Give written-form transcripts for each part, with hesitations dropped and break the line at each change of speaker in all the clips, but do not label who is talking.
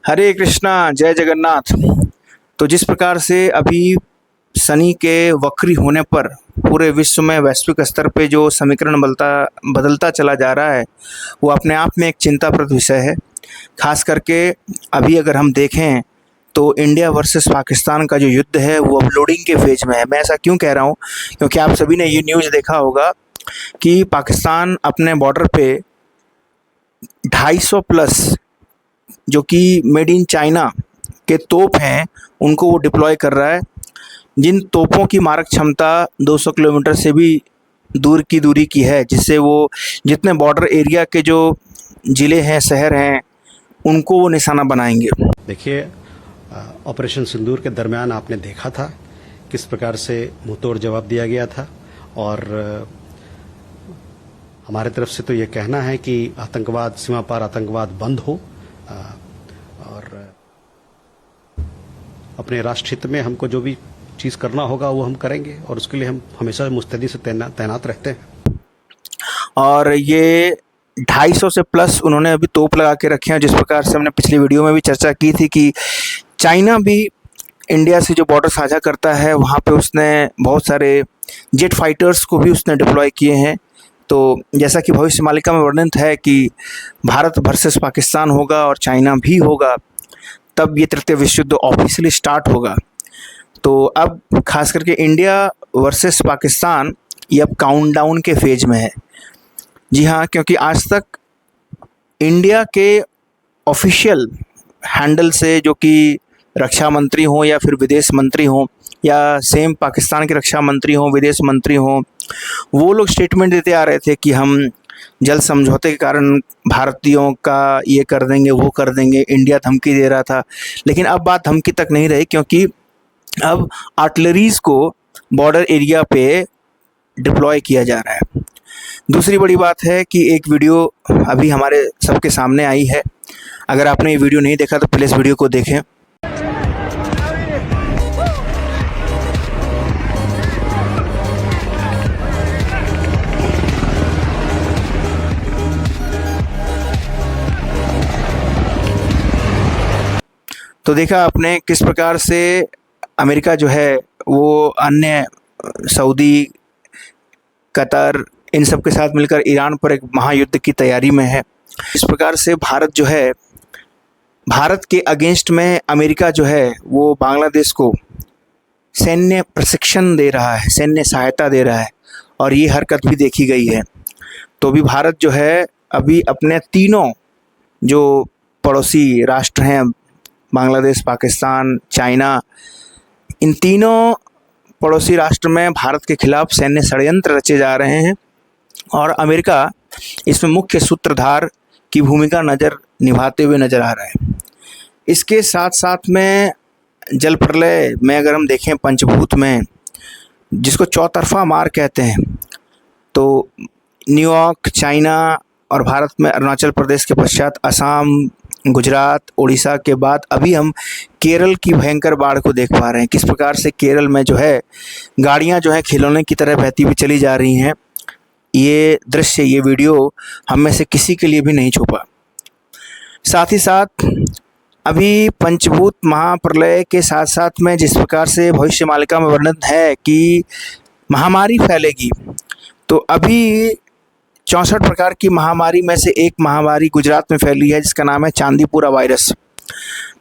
हरे कृष्णा, जय जगन्नाथ। तो जिस प्रकार से अभी शनि के वक्री होने पर पूरे विश्व में वैश्विक स्तर पे जो समीकरण बदलता चला जा रहा है, वो अपने आप में एक चिंताप्रद विषय है। खास करके अभी अगर हम देखें तो इंडिया वर्सेस पाकिस्तान का जो युद्ध है वो अब लोडिंग के फेज में है। मैं ऐसा क्यों कह रहा हूँ, क्योंकि आप सभी ने ये न्यूज़ देखा होगा कि पाकिस्तान अपने बॉर्डर पे 250 प्लस जो कि मेड इन चाइना के तोप हैं उनको वो डिप्लॉय कर रहा है, जिन तोपों की मारक क्षमता 200 किलोमीटर से भी दूर की दूरी की है, जिससे वो जितने बॉर्डर एरिया के जो ज़िले हैं, शहर हैं, उनको वो निशाना बनाएंगे।
देखिए, ऑपरेशन सिंदूर के दरमियान आपने देखा था किस प्रकार से मुंहतोड़ जवाब दिया गया था, और हमारे तरफ से तो ये कहना है कि आतंकवाद, सीमा पार आतंकवाद बंद हो, और अपने राष्ट्र हित में हमको जो भी चीज़ करना होगा वो हम करेंगे, और उसके लिए हम हमेशा मुस्तैदी से तैनात रहते हैं।
और ये 250 से प्लस उन्होंने अभी तोप लगा के रखे हैं। जिस प्रकार से हमने पिछली वीडियो में भी चर्चा की थी कि चाइना भी इंडिया से जो बॉर्डर साझा करता है, वहाँ पे उसने बहुत सारे जेट फाइटर्स को भी उसने डिप्लॉय किए हैं। तो जैसा कि भविष्यवाणी में वर्णित है कि भारत वर्सेस पाकिस्तान होगा और चाइना भी होगा, तब ये तृतीय विश्व युद्ध ऑफिशियली स्टार्ट होगा। तो अब खास करके इंडिया वर्सेस पाकिस्तान ये अब काउंटडाउन के फेज में है। जी हाँ, क्योंकि आज तक इंडिया के ऑफिशियल हैंडल से, जो कि रक्षा मंत्री हों या फिर विदेश मंत्री हों, या सेम पाकिस्तान के रक्षा मंत्री हों, विदेश मंत्री हों, वो लोग स्टेटमेंट देते आ रहे थे कि हम जल समझौते के कारण भारतीयों का ये कर देंगे, वो कर देंगे। इंडिया धमकी दे रहा था, लेकिन अब बात धमकी तक नहीं रही, क्योंकि अब आर्टिलरीज को बॉर्डर एरिया पे डिप्लॉय किया जा रहा है। दूसरी बड़ी बात है कि एक वीडियो अभी हमारे सबके सामने आई है। अगर आपने ये वीडियो नहीं देखा तो प्लीज़ वीडियो को देखें। तो देखा आपने किस प्रकार से अमेरिका जो है वो अन्य सऊदी, कतर, इन सब के साथ मिलकर ईरान पर एक महायुद्ध की तैयारी में है। इस प्रकार से भारत जो है, भारत के अगेंस्ट में अमेरिका जो है वो बांग्लादेश को सैन्य प्रशिक्षण दे रहा है, सैन्य सहायता दे रहा है, और ये हरकत भी देखी गई है। तो भी भारत जो है अभी अपने तीनों जो पड़ोसी राष्ट्र हैं, बांग्लादेश, पाकिस्तान, चाइना, इन तीनों पड़ोसी राष्ट्र में भारत के खिलाफ सैन्य षड्यंत्र रचे जा रहे हैं, और अमेरिका इसमें मुख्य सूत्रधार की भूमिका निभाते हुए नज़र आ रहा है। इसके साथ साथ में जल प्रलय में अगर हम देखें, पंचभूत में जिसको चौतरफा मार कहते हैं, तो न्यूयॉर्क, चाइना और भारत में अरुणाचल प्रदेश के पश्चात असम, गुजरात, उड़ीसा के बाद अभी हम केरल की भयंकर बाढ़ को देख पा रहे हैं। किस प्रकार से केरल में जो है गाड़ियां जो है खिलौने की तरह बहती हुई चली जा रही हैं। ये दृश्य, ये वीडियो हम में से किसी के लिए भी नहीं छुपा। साथ ही साथ अभी पंचभूत महाप्रलय के साथ साथ में जिस प्रकार से भविष्यवाणी में वर्णित है कि महामारी फैलेगी, तो अभी 64 प्रकार की महामारी में से एक महामारी गुजरात में फैली है, जिसका नाम है चांदीपुरा वायरस।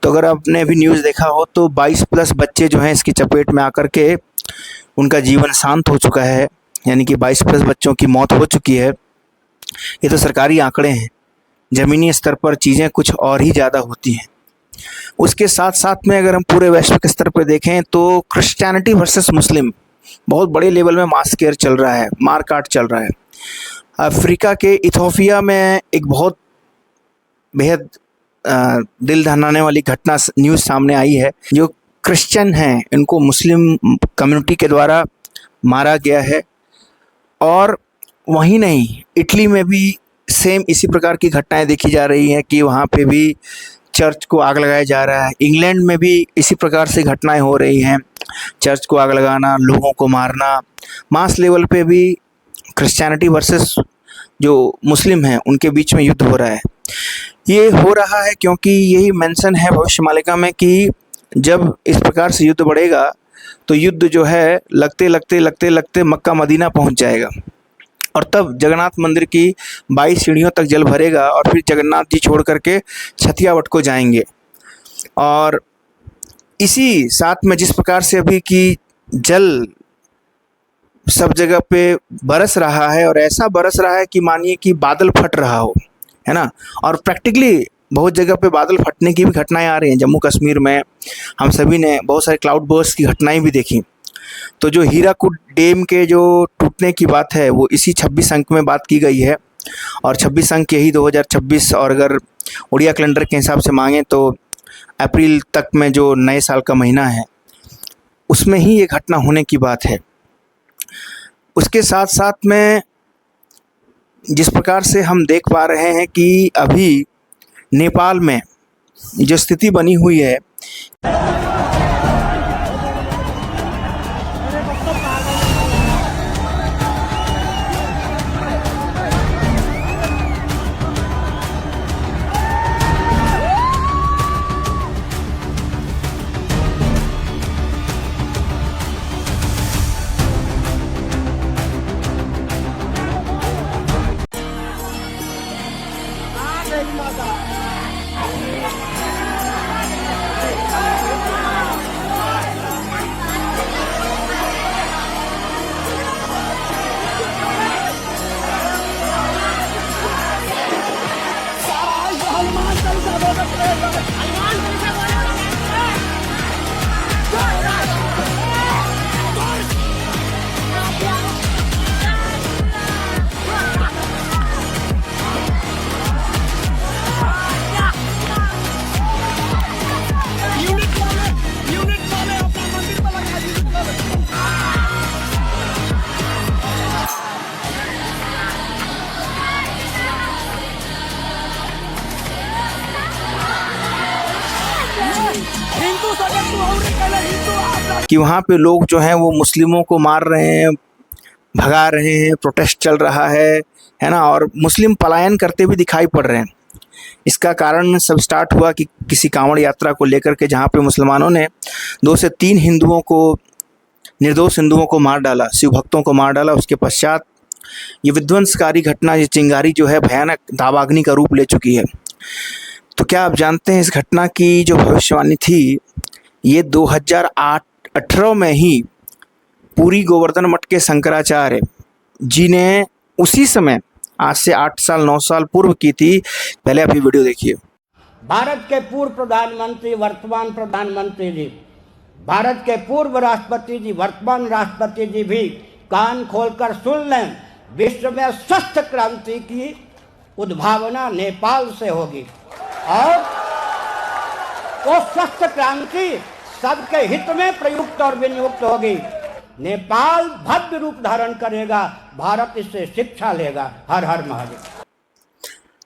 तो अगर आपने अभी न्यूज़ देखा हो तो 22 प्लस बच्चे जो हैं इसकी चपेट में आकर के उनका जीवन शांत हो चुका है, यानी कि 22 प्लस बच्चों की मौत हो चुकी है। ये तो सरकारी आंकड़े हैं, ज़मीनी स्तर पर चीज़ें कुछ और ही ज़्यादा होती हैं। उसके साथ साथ में अगर हम पूरे वैश्विक स्तर पर देखें तो क्रिश्चियनिटी वर्सेस मुस्लिम बहुत बड़े लेवल में मास केयर चल रहा है, मारकाट चल रहा है। अफ्रीका के इथोपिया में एक बहुत बेहद दिल दहलाने वाली घटना न्यूज़ सामने आई है। जो क्रिश्चियन हैं इनको मुस्लिम कम्युनिटी के द्वारा मारा गया है, और वहीं नहीं, इटली में भी सेम इसी प्रकार की घटनाएं देखी जा रही हैं कि वहाँ पे भी चर्च को आग लगाया जा रहा है। इंग्लैंड में भी इसी प्रकार से घटनाएं हो रही हैं, चर्च को आग लगाना, लोगों को मारना। मास लेवल पे भी क्रिश्चियनिटी वर्सेस जो मुस्लिम हैं उनके बीच में युद्ध हो रहा है। ये हो रहा है क्योंकि यही मेंशन है भविष्यमालिका में कि जब इस प्रकार से युद्ध बढ़ेगा तो युद्ध जो है लगते लगते लगते लगते मक्का मदीना पहुंच जाएगा और तब जगन्नाथ मंदिर की 22 सीढ़ियों तक जल भरेगा और फिर जगन्नाथ जी छोड़ करके छतियावट को जाएंगे। और इसी साथ में जिस प्रकार से अभी की जल सब जगह पे बरस रहा है और ऐसा बरस रहा है कि मानिए कि बादल फट रहा हो, है ना। और प्रैक्टिकली बहुत जगह पे बादल फटने की भी घटनाएं आ रही हैं। जम्मू कश्मीर में हम सभी ने बहुत सारे क्लाउड बर्स्ट की घटनाएं भी देखी। तो जो हीराकुड डैम के जो टूटने की बात है वो इसी 26 अंक में बात की गई है और 26 अंक यही 2026 और अगर उड़िया कैलेंडर के हिसाब से मांगें तो अप्रैल तक में जो नए साल का महीना है उसमें ही ये घटना होने की बात है। उसके साथ साथ में जिस प्रकार से हम देख पा रहे हैं कि अभी नेपाल में जो स्थिति बनी हुई है, कि वहाँ पे लोग जो हैं वो मुस्लिमों को मार रहे हैं, भगा रहे हैं, प्रोटेस्ट चल रहा है ना। और मुस्लिम पलायन करते भी दिखाई पड़ रहे हैं। इसका कारण सब स्टार्ट हुआ कि किसी कांवड़ यात्रा को लेकर के जहाँ पे मुसलमानों ने 2 से 3 हिंदुओं को, निर्दोष हिंदुओं को मार डाला, शिव भक्तों को मार डाला। उसके पश्चात ये विध्वंसकारी घटना, ये चिंगारी जो है भयानक दावाग्नि का रूप ले चुकी है। तो क्या आप जानते हैं इस घटना की जो भविष्यवाणी थी ये 2018 में ही पूरी गोवर्धन मठ के शंकराचार्य जी ने उसी समय आज से 8 साल 9 साल पूर्व की थी। पहले आप ये वीडियो देखिए।
भारत के पूर्व प्रधानमंत्री, वर्तमान प्रधानमंत्री जी, भारत के पूर्व राष्ट्रपति जी, वर्तमान राष्ट्रपति जी भी कान खोलकर सुन लें। विश्व में स्वस्थ क्रांति की उद्भावना नेपाल से होगी और वो स्वस्थ क्रांति सबके हित में प्रयुक्त और विनियुक्त होगी। नेपाल भव्य रूप धारण करेगा, भारत इससे शिक्षा लेगा। हर हर महादेव।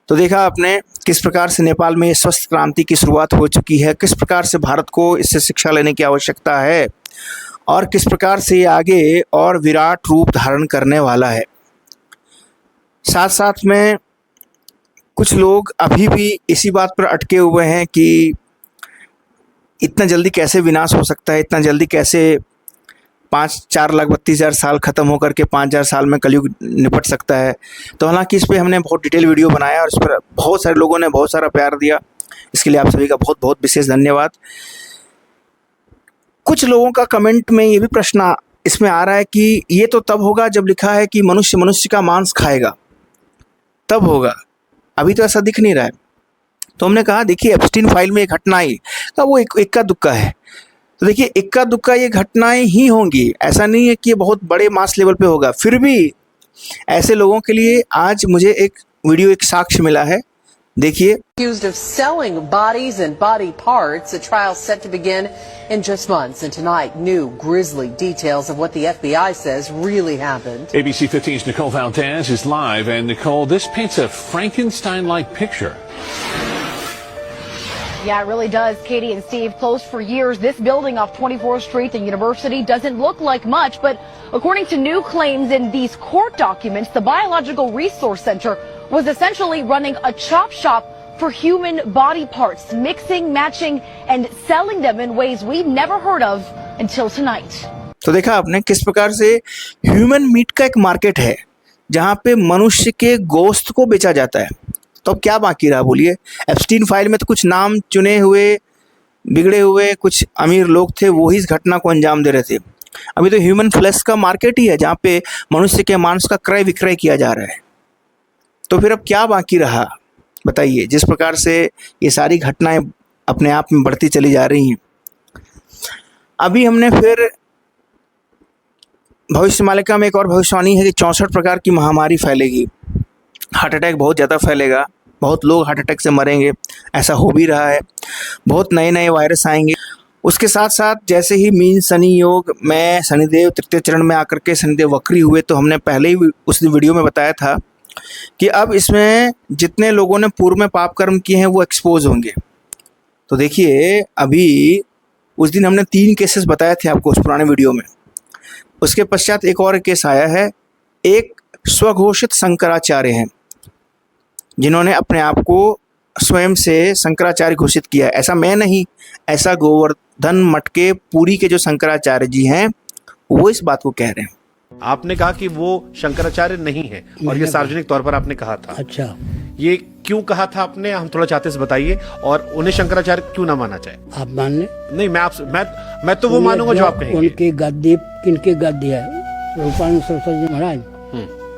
तो देखा आपने किस प्रकार से नेपाल में ये स्वस्थ क्रांति की शुरुआत हो चुकी है, किस प्रकार से भारत को इससे शिक्षा लेने की आवश्यकता है और किस प्रकार से ये आगे और विराट रूप धारण करने वाला है। साथ साथ में कुछ लोग अभी भी इसी बात पर अटके हुए हैं कि इतना जल्दी कैसे विनाश हो सकता है, इतना जल्दी कैसे 4,32,000 साल ख़त्म होकर के 5,000 साल में कलयुग निपट सकता है। तो हालांकि इस पर हमने बहुत डिटेल वीडियो बनाया और इस पर बहुत सारे लोगों ने बहुत सारा प्यार दिया। इसके लिए आप सभी का बहुत बहुत विशेष धन्यवाद। कुछ लोगों का कमेंट में ये भी प्रश्न इसमें आ रहा है कि ये तो तब होगा जब लिखा है कि मनुष्य मनुष्य का मांस खाएगा, तब होगा। अभी तो ऐसा दिख नहीं रहा है। तो हमने कहा देखिए एप्स्टीन फाइल में एक घटना आई, तो वो इक्का दुक्का है। तो देखिए इक्का दुक्का ये घटनाएं ही होंगी, ऐसा नहीं है कि ये बहुत बड़े मास लेवल पे होगा। फिर भी ऐसे लोगों के लिए आज मुझे एक वीडियो, एक साक्ष्य मिला है, देखिए।
Accused of selling bodies and body parts, a trial set to begin in just months. And tonight, new grisly details of what the FBI says really happened.
ABC 15's Nicole Valdez is live. And Nicole, this paints a Frankenstein-like picture.
Yeah, it really does. Katie and Steve, closed for years. This building off 24th Street, the university, doesn't look like much. But according to new claims in these court documents, the Biological Resource Center was essentially running a chop shop for human body parts, mixing, matching, and selling them in ways we've never heard of until tonight.
तो देखा आपने किस प्रकार से human meet का एक market है जहां पे मनुष्य के गोश्त को बेचा जाता है। तो अब क्या बाकी रहा बोलिए। एप्स्टीन फाइल में तो कुछ नाम चुने हुए बिगड़े हुए कुछ अमीर लोग थे, वो ही इस घटना को अंजाम दे रहे थे। अभी तो ह्यूमन फ्लैश का मार्केट ही है जहाँ पे मनुष्य के मांस का क्रय विक्रय किया जा रहा है। तो फिर अब क्या बाकी रहा बताइए। जिस प्रकार से ये सारी घटनाएं अपने आप में बढ़ती चली जा रही हैं। अभी हमने फिर भविष्यमालिका में एक और भविष्यवाणी है कि 64 प्रकार की महामारी फैलेगी, हार्ट अटैक बहुत ज़्यादा फैलेगा, बहुत लोग हार्ट अटैक से मरेंगे, ऐसा हो भी रहा है। बहुत नए नए वायरस आएंगे। उसके साथ साथ जैसे ही मीन शनि योग में शनिदेव तृतीय चरण में आकर के शनिदेव वक्री हुए, तो हमने पहले ही उस वीडियो में बताया था कि अब इसमें जितने लोगों ने पूर्व में पाप कर्म किए हैं वो एक्सपोज होंगे। तो देखिए अभी उस दिन हमने 3 केसेस बताए थे आपको उस पुराने वीडियो में। उसके पश्चात एक और केस आया है। एक स्वघोषित शंकराचार्य हैं जिन्होंने अपने आप को स्वयं से शंकराचार्य घोषित किया। ऐसा मैं नहीं, ऐसा गोवर्धन मठ के पुरी के जो शंकराचार्य जी हैं वो इस बात को कह रहे हैं।
आपने कहा कि वो शंकराचार्य नहीं है और ये सार्वजनिक तौर पर आपने कहा था।
अच्छा,
ये क्यों कहा था आपने, हम थोड़ा चाहते से बताइए। और उन्हें शंकराचार्य क्यों ना माना जाए?
आप मान ले।
नहीं, मैं तो वो मानूंगा जो आप कहेंगे।
उनकी गद्दी किनकी गद्दी है? रूपानंद सरस्वती जी महाराज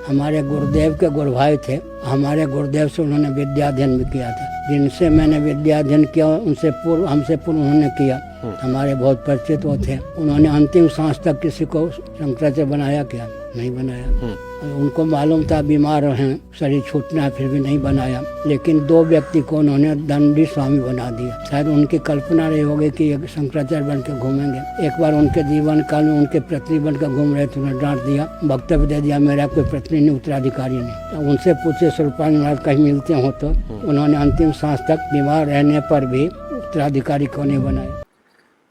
हमारे गुरुदेव के गुरु भाई थे। हमारे गुरुदेव से उन्होंने विद्याध्ययन भी किया था। जिनसे मैंने विद्याध्ययन किया उनसे पूर्व हमसे पूर्व उन्होंने किया। हमारे बहुत परिचित वो थे। उन्होंने अंतिम सांस तक किसी को शंकराचार्य बनाया क्या? नहीं बनाया। उनको मालूम था बीमार हैं, शरीर छूटना है, फिर भी नहीं बनाया। लेकिन 2 व्यक्ति को उन्होंने दंडी स्वामी बना दिया। शायद उनकी कल्पना रही होगी कि एक शंकराचार्य बन के घूमेंगे। एक बार उनके जीवन काल में उनके पत्नी बन कर घूम रहे थे, उन्हें डांट दिया, वक्तव्य दे दिया मेरा कोई पत्नी नहीं, उत्तराधिकारी नहीं। तो उनसे पूछे स्वरूपानंद महाराज कहीं मिलते हो तो उन्होंने अंतिम सांस तक बीमार रहने पर भी उत्तराधिकारी को नहीं बनाया।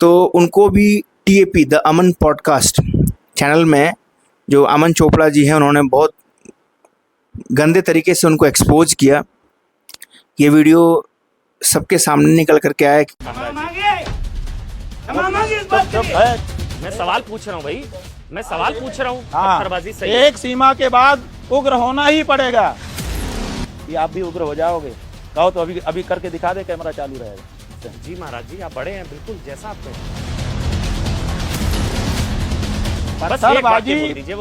तो उनको भी TAP the Aman podcast channel में जो अमन चोपड़ा जी हैं उन्होंने बहुत गंदे तरीके से उनको एक्सपोज किया। ये वीडियो सबके सामने निकल करके आया।
मैं सवाल पूछ रहा हूँ भाई, मैं सवाल पूछ रहा हूँ।
हाँ,
पत्थरबाजी सही है।
एक सीमा के बाद उग्र होना ही पड़ेगा। ये आप भी उग्र हो जाओगे, कहो तो अभी करके दिखा दे, कैमरा चालू रहेगा।
जी महाराज जी, आप बड़े हैं, बिल्कुल जैसा आप कहें।
पत्थरबाजी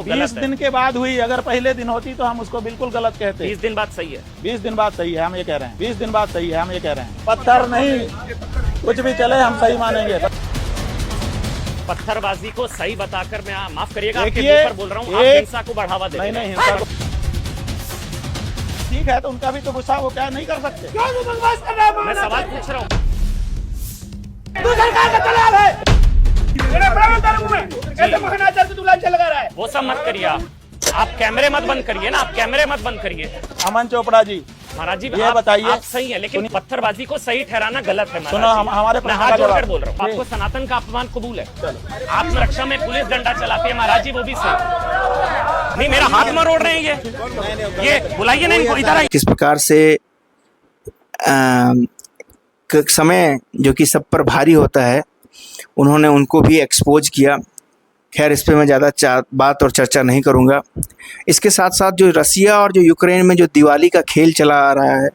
20 दिन के बाद हुई। अगर पहले दिन होती तो हम उसको बिल्कुल गलत कहते।
20 दिन बाद सही है।
20 दिन बाद सही है, हम ये कह रहे हैं। 20 दिन बाद सही है, हम ये कह रहे हैं। पत्थर नहीं, कुछ भी चले हम सही मानेंगे।
पत्थरबाजी को सही बताकर मैं माफ करिएगा आपके
देखिए,
मुंह पर बोल रहा हूँ, आप हिंसा को बढ़ावा दे रहे हैं।
नहीं हिंसा को ठीक है, तो उनका भी तो गुस्सा वो क्या नहीं कर सकते।
मैं सवाल पूछ रहा हूँ। वो सब मत करिए आप कैमरे मत बंद करिए ना, आप कैमरे मत बंद करिए।
अमन चोपड़ा जी,
महाराज जी
ये बताइए,
आप सही है, लेकिन पत्थरबाजी को सही ठहराना गलत है।
सुनो, हमारे
मैं हाथ जोड़कर बोल रहा हूँ, आपको सनातन का अपमान कबूल है। आत्मरक्षा में पुलिस डंडा चलाती है महाराज जी, वो भी सही नहीं। मेरा हाथ मरोड़ रहे हैं ये बुलाइए ना इनको, इधर आइए।
किस प्रकार से समय जो कि सब पर भारी होता है उन्होंने उनको भी एक्सपोज किया। खैर इस पे मैं ज़्यादा बात और चर्चा नहीं करूँगा। इसके साथ साथ जो रसिया और जो यूक्रेन में जो दिवाली का खेल चला आ रहा है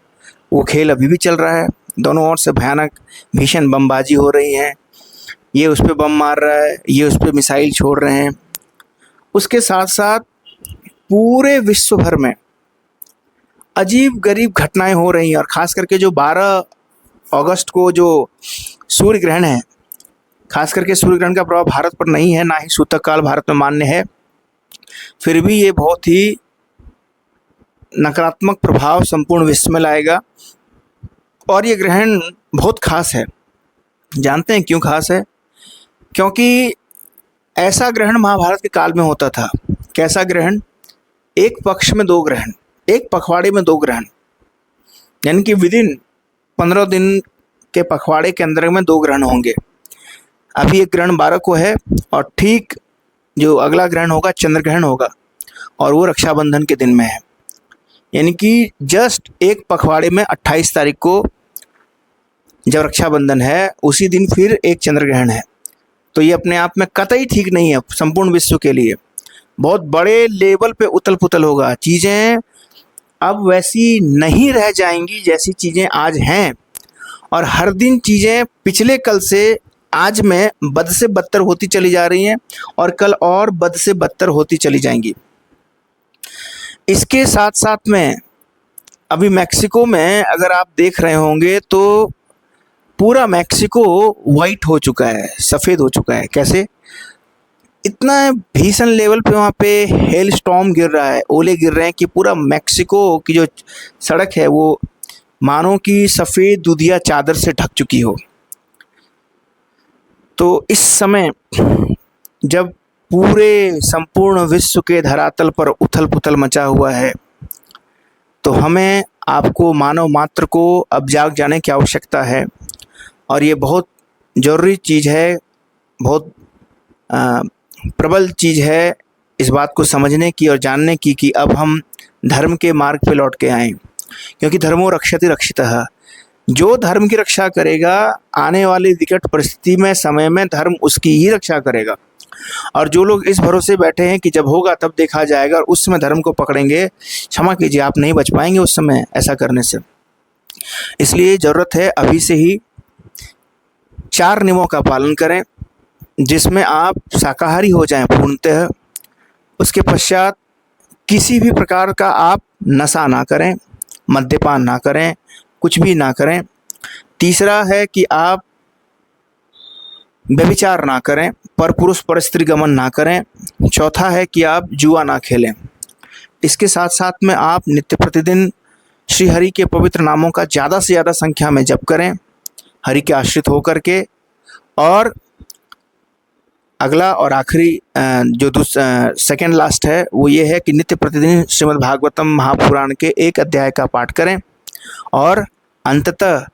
वो खेल अभी भी चल रहा है। दोनों ओर से भयानक भीषण बमबाजी हो रही है। ये उस पर बम मार रहा है, ये उस पर मिसाइल छोड़ रहे हैं। उसके साथ साथ पूरे विश्व भर में अजीब गरीब घटनाएं हो रही हैं। और ख़ास करके जो 12 अगस्त को जो सूर्य ग्रहण है, खास करके सूर्य ग्रहण का प्रभाव भारत पर नहीं है, ना ही सूतक काल भारत में मान्य है, फिर भी ये बहुत ही नकारात्मक प्रभाव संपूर्ण विश्व में लाएगा। और ये ग्रहण बहुत खास है। जानते हैं क्यों खास है? क्योंकि ऐसा ग्रहण महाभारत के काल में होता था। कैसा ग्रहण? एक पक्ष में 2 ग्रहण, एक पखवाड़े में 2 ग्रहण, यानी कि विदिन 15 दिन के पखवाड़े के अंदर में 2 ग्रहण होंगे। अभी एक ग्रहण 12 को है और ठीक जो अगला ग्रहण होगा चंद्र ग्रहण होगा, और वो रक्षाबंधन के दिन में है। यानी कि जस्ट एक पखवाड़े में 28 तारीख को जब रक्षाबंधन है उसी दिन फिर एक चंद्र ग्रहण है। तो ये अपने आप में कतई ठीक नहीं है संपूर्ण विश्व के लिए। बहुत बड़े लेवल पे उथल पुथल होगा, चीज़ें अब वैसी नहीं रह जाएंगी जैसी चीज़ें आज हैं, और हर दिन चीज़ें पिछले कल से आज में बद से बदतर होती चली जा रही हैं और कल और बद से बदतर होती चली जाएंगी। इसके साथ साथ में अभी मैक्सिको में अगर आप देख रहे होंगे तो पूरा मैक्सिको वाइट हो चुका है, सफ़ेद हो चुका है। कैसे? इतना भीषण लेवल पे वहाँ पे हेल स्टॉर्म गिर रहा है, ओले गिर रहे हैं कि पूरा मैक्सिको की जो सड़क है वो मानो कि सफ़ेद दूधिया चादर से ढक चुकी हो। तो इस समय जब पूरे संपूर्ण विश्व के धरातल पर उथल पुथल मचा हुआ है तो हमें आपको मानव मात्र को अब जाग जाने की आवश्यकता है, और ये बहुत ज़रूरी चीज़ है, बहुत प्रबल चीज़ है इस बात को समझने की और जानने की कि अब हम धर्म के मार्ग पे लौट के आएँ, क्योंकि धर्मो रक्षति रक्षितः। जो धर्म की रक्षा करेगा आने वाली विकट परिस्थिति में समय में धर्म उसकी ही रक्षा करेगा। और जो लोग इस भरोसे बैठे हैं कि जब होगा तब देखा जाएगा और उस समय धर्म को पकड़ेंगे, क्षमा कीजिए आप नहीं बच पाएंगे उस समय ऐसा करने से। इसलिए ज़रूरत है अभी से ही 4 नियमों का पालन करें, जिसमें आप शाकाहारी हो जाएं पूर्णतः। उसके पश्चात किसी भी प्रकार का आप नशा ना करें, मद्यपान ना करें, कुछ भी ना करें। तीसरा है कि आप व्यभिचार ना करें, परपुरुष पर स्त्री गमन ना करें। चौथा है कि आप जुआ ना खेलें। इसके साथ साथ में आप नित्य प्रतिदिन श्री हरि के पवित्र नामों का ज़्यादा से ज़्यादा संख्या में जप करें, हरि के आश्रित होकर के। और अगला और आखिरी जो सेकेंड लास्ट है वो ये है कि नित्य प्रतिदिन श्रीमद् भागवतम महापुराण के एक अध्याय का पाठ करें, और अंततः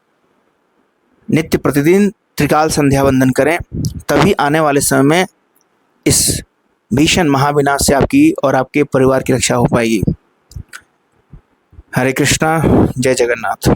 नित्य प्रतिदिन त्रिकाल संध्या वंदन करें। तभी आने वाले समय में इस भीषण महाविनाश से आपकी और आपके परिवार की रक्षा हो पाएगी। हरे कृष्णा, जय जगन्नाथ।